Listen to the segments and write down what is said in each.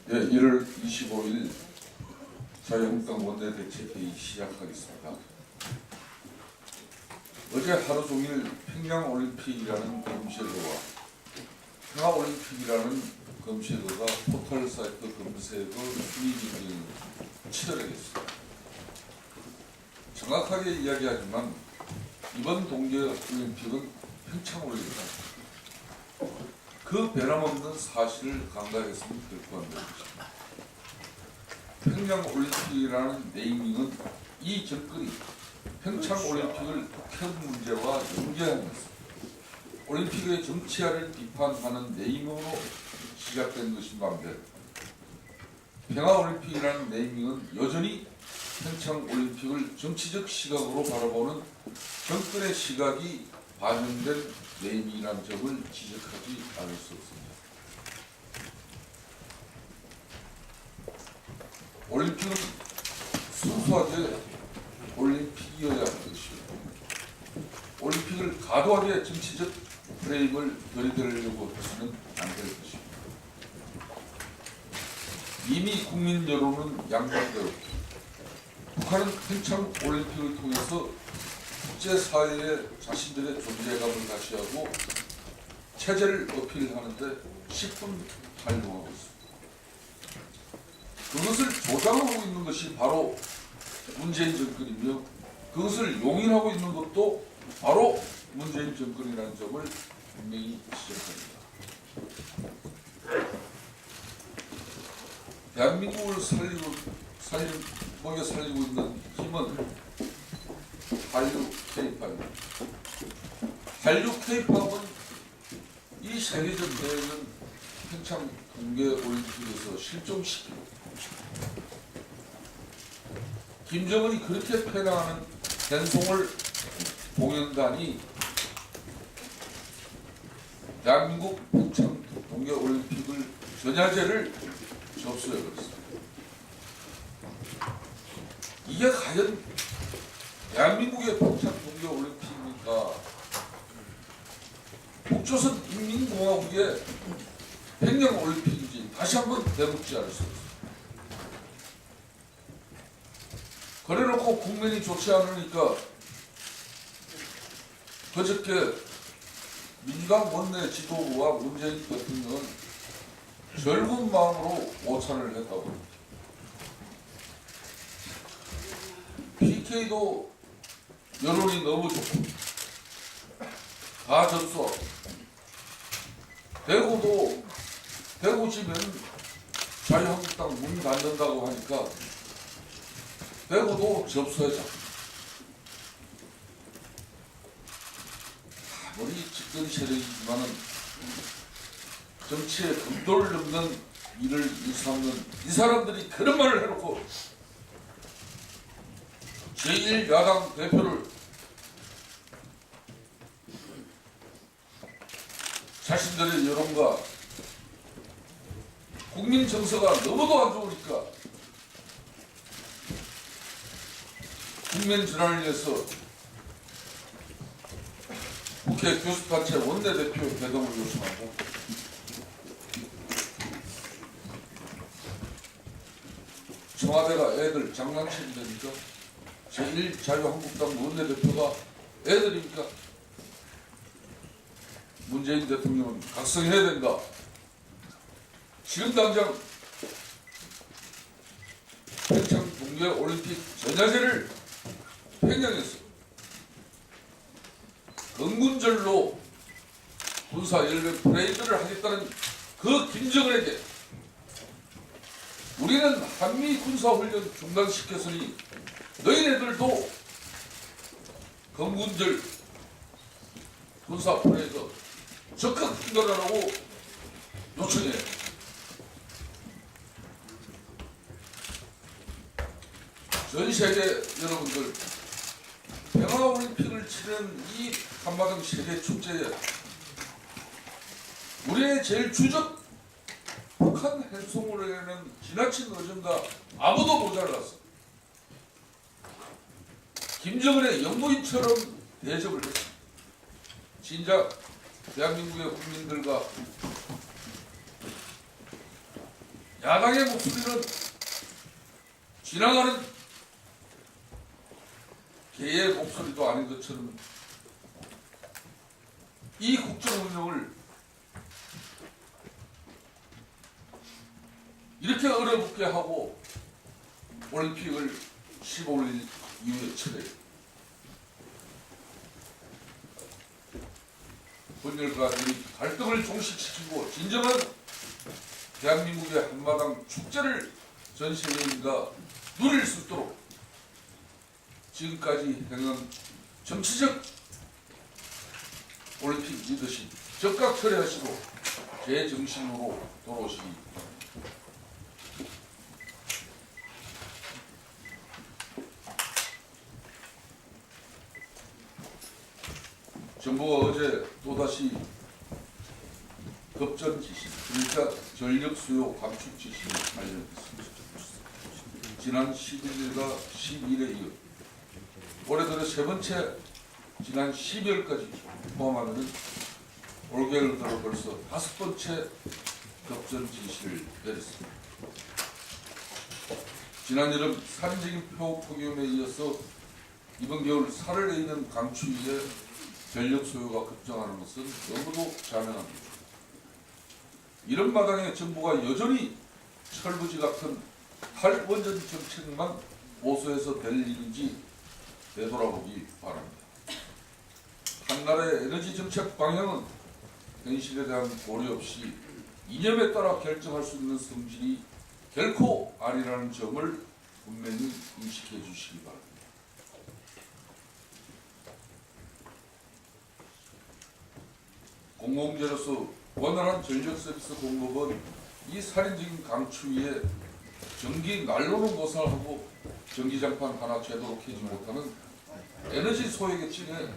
네, 1월 25일 자유한국당 원내대책회의 시작하겠습니다. 어제 하루 종일 평양올림픽이라는 검색어와 평화올림픽이라는 검색어가 포털사이트 검색어 순위 경쟁이 치열하게 했습니다. 정확하게 이야기하지만 이번 동계올림픽은 평창올림픽입니다. 그 변함없는 사실을 간과했으면 결코 안 되는 것입니다. 평양올림픽이라는 네이밍은 이 정권이 평창올림픽을 큰 문제와 연계하면서 올림픽의 정치화를 비판하는 네이밍으로 시작된 것인 반면 평화올림픽이라는 네이밍은 여전히 평창올림픽을 정치적 시각으로 바라보는 정권의 시각이 반영된 네이밍이라는 점을 지적하지 않을 수 없습니다. 올림픽은 순수하게 올림픽이어야 할 것이고 올림픽을 과도하게 정치적 프레임을 들이대려고 해서는 안 될 것입니다. 이미 국민 여론은 양반대로 북한은 평창올림픽을 통해서 국제사회에 자신들의 존재감을 가시하고 체제를 어필하는데 10분 활용하고 있습니다. 그것을 조장하고 있는 것이 바로 문재인 정권이며 그것을 용인하고 있는 것도 바로 문재인 정권이라는 점을 분명히 지적합니다. 대한민국을 먹여 살리고 있는 힘은 한류 K-팝입니다. 한류 K-팝은 이 세계적 대회는 평창 동계올림픽에서 실종시키고 김정은이 그렇게 패랑하는 댄송을 공연단이 대한민국 평창 동계올림픽을 전야제를 접수해버렸습니다. 이게 과연 대한민국의 평창 동계올림픽입니까? 북조선 인민공화국의 평양올림픽인지 다시 한번 되묻지 않을 수 없습니다. 그래놓고 국민이 좋지 않으니까 그저께 민주당 원내 지도부와 문재인 대통령은 젊은 마음으로 오찬을 했다고 합니다. PK도 여론이 너무 좋고 다 접수하고 대구지면 자유한국당 문 닫는다고 하니까 대구도 접수하자. 아무리 집권 세력이지만은 정치에 금도를 넘는 일을 일삼는 이 사람들이 그런 말을 해놓고 제1야당 대표를 자신들의 여론과 국민 정서가 너무도 안 좋으니까 국민 전환을 위해서 국회 교수단체 원내대표 배동을 요청하고 청와대가 애들 장난치면 되니까 제1자유한국당 원내대표가 애들이니까 문재인 대통령은 각성해야 된다. 지금 당장 평창 동계올림픽 전야제를 평양에서 건군절로 군사연맹 프레이드를 하겠다는 그 김정은에게 우리는 한미 군사훈련 중단시켰으니 너희네들도 건군절 군사 프레이드 적극 중단하라고 요청해. 전 세계 여러분들 평화올림픽을 치는 이 한마당 세계 축제에 우리의 제일 주적 북한 행성으로는 지나친 의전가 아무도 모자랐어. 김정은의 영부인처럼 대접을 했습니다. 진작 대한민국의 국민들과 야당의 목소리는 지나가는 개의 목소리도 아닌 것처럼 이 국정 운영을 이렇게 얼어붙게 하고 올림픽을 15일 이후에 철회. 분열과 갈등을 종식시키고 진정한 대한민국의 한마당 축제를 전 세계인가 누릴 수 있도록 지금까지 행한 정치적 올림픽 리더십 적극 철회하시고 제정신으로 돌아오시기 바랍니다. 정부가 어제 또다시 급전 지시, 그러니까 전력 수요 감축 지시를 발령했습니다. 지난 11일과 12일에 이어 올해 들어 세 번째 지난 12월까지 포함하면 올겨울 들어 벌써 5번째 급전 지시를 내렸습니다. 지난 여름 살인적인 폭염에 이어서 이번 겨울 살을 내리는 강추위에 전력 소요가 급증하는 것은 너무도 자명합니다. 이런 마당에 정부가 여전히 철부지 같은 탈원전 정책만 보수해서 될 일인지 되돌아보기 바랍니다. 한나라의 에너지 정책 방향은 현실에 대한 고려 없이 이념에 따라 결정할 수 있는 성질이 결코 아니라는 점을 분명히 인식해 주시기 바랍니다. 공공재로서 원활한 전력 서비스 공급은 이 살인적인 강추위에 전기 난로는 고사하고 전기장판 하나 제대로 켜지 못하는 에너지 소외계층의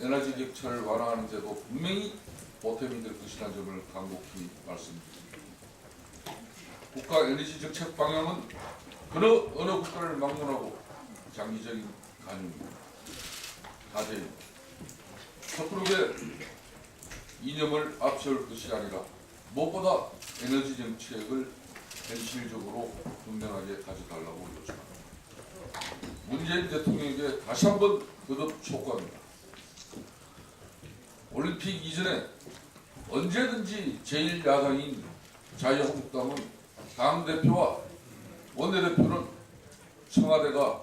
에너지 격차를 완화하는 데도 분명히 보탬이 될 것이라는 점을 간곡히 말씀드립니다. 국가 에너지 정책 방향은 어느 국가를 막론하고 장기적인 관여입니다. 다재입니다. 섣부르게 이념을 앞세울 것이 아니라 무엇보다 에너지 정책을 현실적으로 분명하게 가져달라고 요청합니다. 문재인 대통령에게 다시 한번 거듭 촉구합니다. 올림픽 이전에 언제든지 제1야당인 자유한국당은 당대표와 원내대표는 청와대가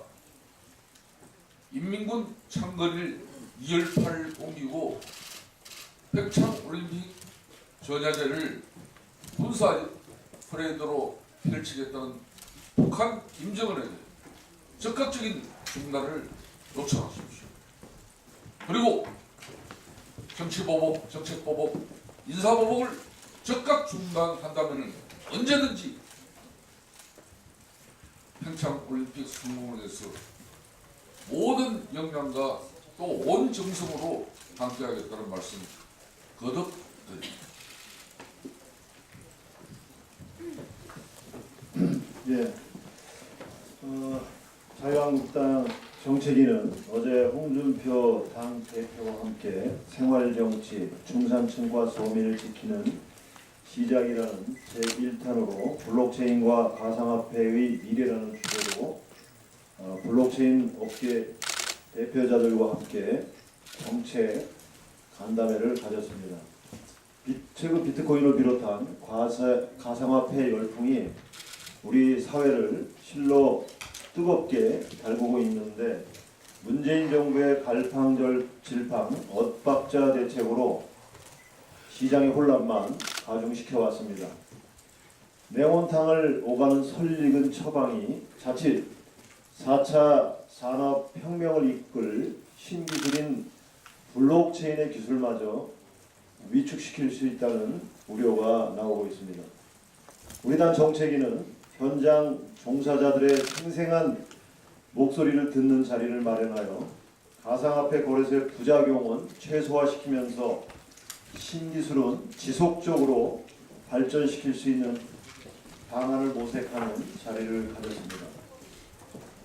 인민군 창거리를 228 옮기고 평창올림픽 전야제를 군사 퍼레이드로 펼치겠다는 북한 김정은에게 적극적인 중단을 요청하십시오. 그리고 정치보복, 정책보복, 인사보복을 적극 중단한다면 언제든지 평창올림픽 성공을 위해서 모든 역량과 또 온 정성으로 함께하겠다는 말씀 거듭 드립니다. 예, 자유한국당 정책위는 어제 홍준표 당대표와 함께 생활정치, 중산층과 서민을 지키는 시작이라는 제1탄으로 블록체인과 가상화폐의 미래라는 주제로 블록체인 업계 대표자들과 함께 정책 간담회를 가졌습니다. 최근 비트코인을 비롯한 가상화폐 열풍이 우리 사회를 실로 뜨겁게 달구고 있는데 문재인 정부의 갈팡질팡 엇박자 대책으로 시장의 혼란만 가중시켜 왔습니다. 매운탕을 오가는 설익은 처방이 자칫 4차 산업혁명을 이끌 신기술인 블록체인의 기술마저 위축시킬 수 있다는 우려가 나오고 있습니다. 우리 당 정책위는 현장 종사자들의 생생한 목소리를 듣는 자리를 마련하여 가상화폐 거래소의 부작용은 최소화시키면서 신기술은 지속적으로 발전시킬 수 있는 방안을 모색하는 자리를 가졌습니다.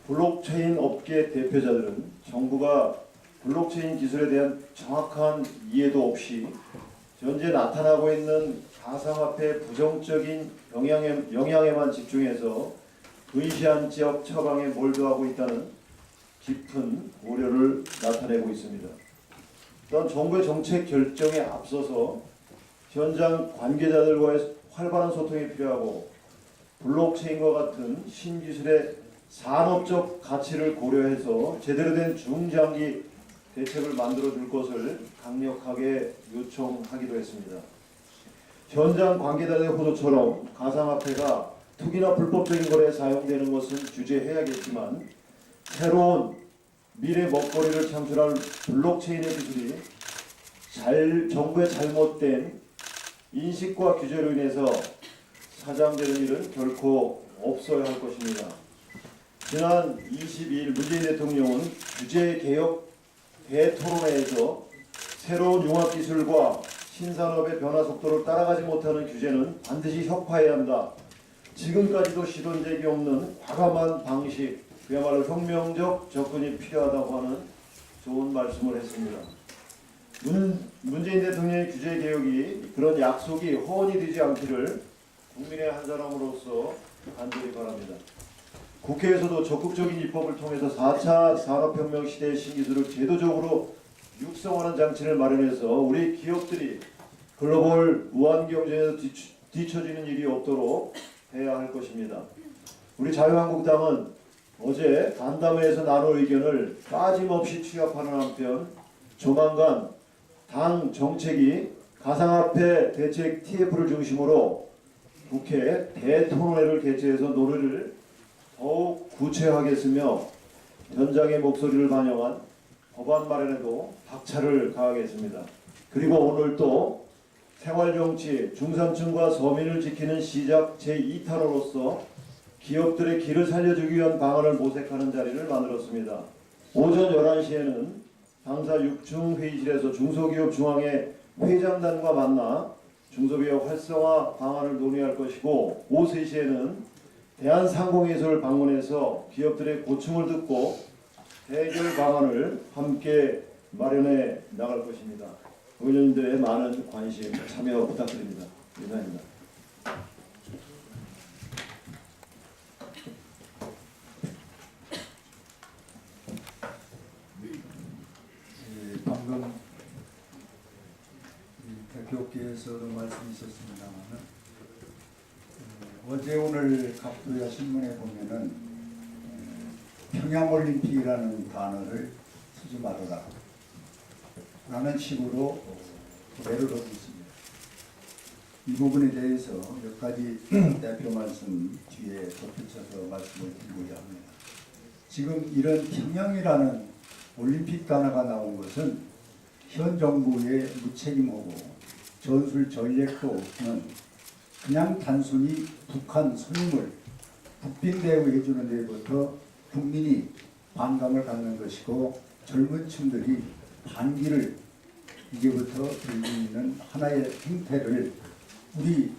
블록체인 업계 대표자들은 정부가 블록체인 기술에 대한 정확한 이해도 없이 현재 나타나고 있는 가상화폐 부정적인 영향에만 집중해서 의시한 지역 처방에 몰두하고 있다는 깊은 우려를 나타내고 있습니다. 또한 정부의 정책 결정에 앞서서 현장 관계자들과의 활발한 소통이 필요하고 블록체인과 같은 신기술의 산업적 가치를 고려해서 제대로 된 중장기 대책을 만들어 줄 것을 강력하게 요청하기도 했습니다. 현장 관계자들의 호소처럼 가상화폐가 투기나 불법적인 거래에 사용되는 것은 규제해야겠지만 새로운 미래 먹거리를 창출할 블록체인의 기술이 정부의 잘못된 인식과 규제로 인해서 사장되는 일은 결코 없어야 할 것입니다. 지난 22일 문재인 대통령은 규제개혁 대토론회에서 새로운 융합기술과 신산업의 변화 속도를 따라가지 못하는 규제는 반드시 혁파해야 한다. 지금까지도 시도한 적이 없는 과감한 방식, 그야말로 혁명적 접근이 필요하다고 하는 좋은 말씀을 했습니다. 문재인 대통령의 규제개혁이 그런 약속이 허언이 되지 않기를 국민의 한 사람으로서 간절히 바랍니다. 국회에서도 적극적인 입법을 통해서 4차 산업혁명 시대의 신기술을 제도적으로 육성하는 장치를 마련해서 우리 기업들이 글로벌 무한경쟁에서 뒤처지는 일이 없도록 해야 할 것입니다. 우리 자유한국당은 어제 간담회에서 나눈 의견을 빠짐없이 취합하는 한편 조만간 당 정책이 가상화폐 대책 TF를 중심으로 국회 대토론회를 개최해서 논의를 더욱 구체하게 했으며 현장의 목소리를 반영한 법안 마련에도 박차를 가하겠습니다. 그리고 오늘 또 생활정치, 중산층과 서민을 지키는 시작 제2탄으로서 기업들의 길을 살려주기 위한 방안을 모색하는 자리를 만들었습니다. 오전 11시에는 당사 6중 회의실에서 중소기업 중앙회 회장단과 만나 중소기업 활성화 방안을 논의할 것이고 오후 3시에는 대한상공회의소를 방문해서 기업들의 고충을 듣고 해결 방안을 함께 마련해 나갈 것입니다. 의원님들의 많은 관심, 참여 부탁드립니다. 이상입니다. 방금 대표께서도 말씀하셨습니다만 어제 오늘 갑도야 신문에 보면은 평양올림픽이라는 단어를 쓰지 말아라 라는 식으로 내를 하고 있습니다. 이 부분에 대해서 몇 가지 대표 말씀 뒤에 덧붙여서 말씀을 드리고자 합니다. 지금 이런 평양이라는 올림픽 단어가 나온 것은 현 정부의 무책임하고 전술 전략도 없는 그냥 단순히 북한 손님을 북빈 대우해 주는 데부터 국민이 반감을 갖는 것이고 젊은 층들이 반기를 이제부터 들고 있는 하나의 행태를 우리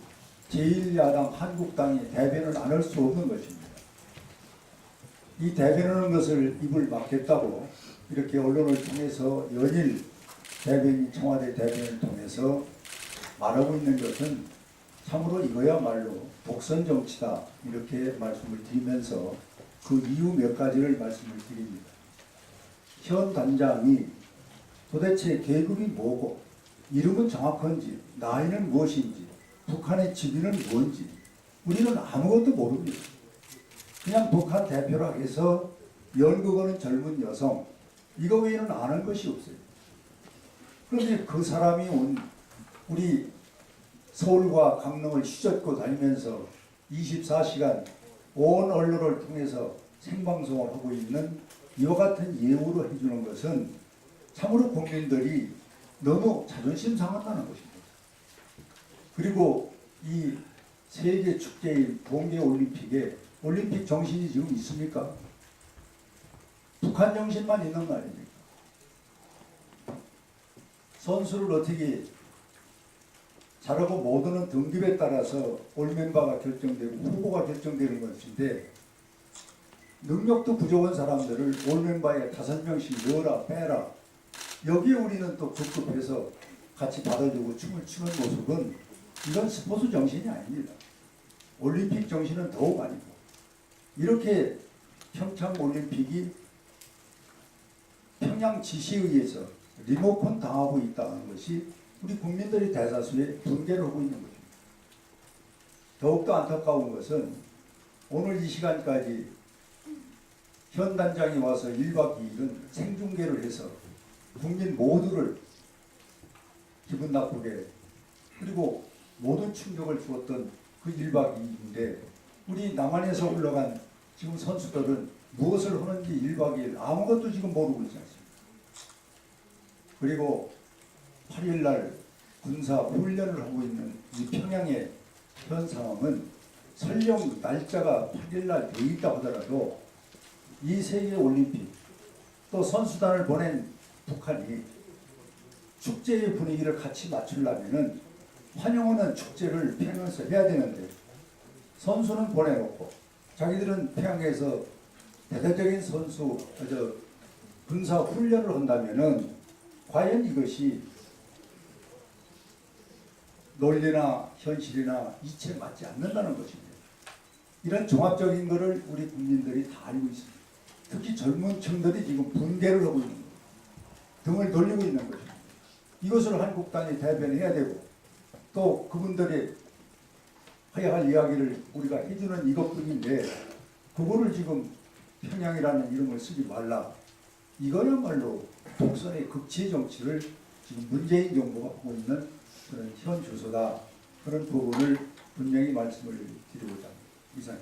제1야당 한국당이 대변을 안 할 수 없는 것입니다. 이 대변하는 것을 입을 막겠다고 이렇게 언론을 통해서 연일 대변인, 청와대 대변을 통해서 말하고 있는 것은 참으로 이거야말로 독선 정치다 이렇게 말씀을 드리면서 그 이유 몇 가지를 말씀을 드립니다. 현 단장이 도대체 계급이 뭐고 이름은 정확한지 나이는 무엇인지 북한의 직위는 뭔지 우리는 아무것도 모릅니다. 그냥 북한 대표라 해서 연극하는 젊은 여성 이거 외에는 아는 것이 없어요. 그런데 그 사람이 온 우리 서울과 강릉을 휘젓고 다니면서 24시간 온 언론을 통해서 생방송을 하고 있는 이와 같은 예우를 해주는 것은 참으로 국민들이 너무 자존심 상한다는 것입니다. 그리고 이 세계 축제인 동계올림픽에 올림픽 정신이 지금 있습니까? 북한 정신만 있는 거 아닙니까? 선수를 어떻게 잘하고 못하는 등급에 따라서 올 멤버가 결정되고 후보가 결정되는 것인데 능력도 부족한 사람들을 올 멤버에 5명씩 넣어라 빼라 여기에 우리는 또 급급해서 같이 받아주고 춤을 추는 모습은 이건 스포츠 정신이 아닙니다. 올림픽 정신은 더욱 아니고 이렇게 평창 올림픽이 평양 지시에 의해서 리모컨 당하고 있다는 것이 우리 국민들이 대다수의 분개를 하고 있는 것입니다. 더욱더 안타까운 것은 오늘 이 시간까지 현 단장이 와서 1박 2일은 생중계를 해서 국민 모두를 기분 나쁘게 그리고 모든 충격을 주었던 그 1박 2일인데 우리 남한에서 올라간 지금 선수들은 무엇을 하는지 1박 2일 아무것도 지금 모르고 있지 않습니까? 그리고 8일날 군사 훈련을 하고 있는 이 평양의 현 상황은 설령 날짜가 8일날 돼 있다 하더라도 이 세계 올림픽 또 선수단을 보낸 북한이 축제의 분위기를 같이 맞추려면은 환영하는 축제를 평양에서 해야 되는데 선수는 보내놓고 자기들은 평양에서 대대적인 군사 훈련을 한다면은 과연 이것이 논리나 현실이나 이치에 맞지 않는다는 것입니다. 이런 종합적인 것을 우리 국민들이 다 알고 있습니다. 특히 젊은 층들이 지금 분개를 하고 있는 겁니다. 등을 돌리고 있는 것입니다. 이것을 한국당이 대변해야 되고 또 그분들이 해야 할 이야기를 우리가 해주는 이것뿐인데 그거를 지금 평양이라는 이름을 쓰지 말라. 이거야말로 독선의 극치의 정치를 지금 문재인 정부가 하고 있는 그런 현 주소다. 그런 부분을 분명히 말씀을 드리고자 합니다. 이상.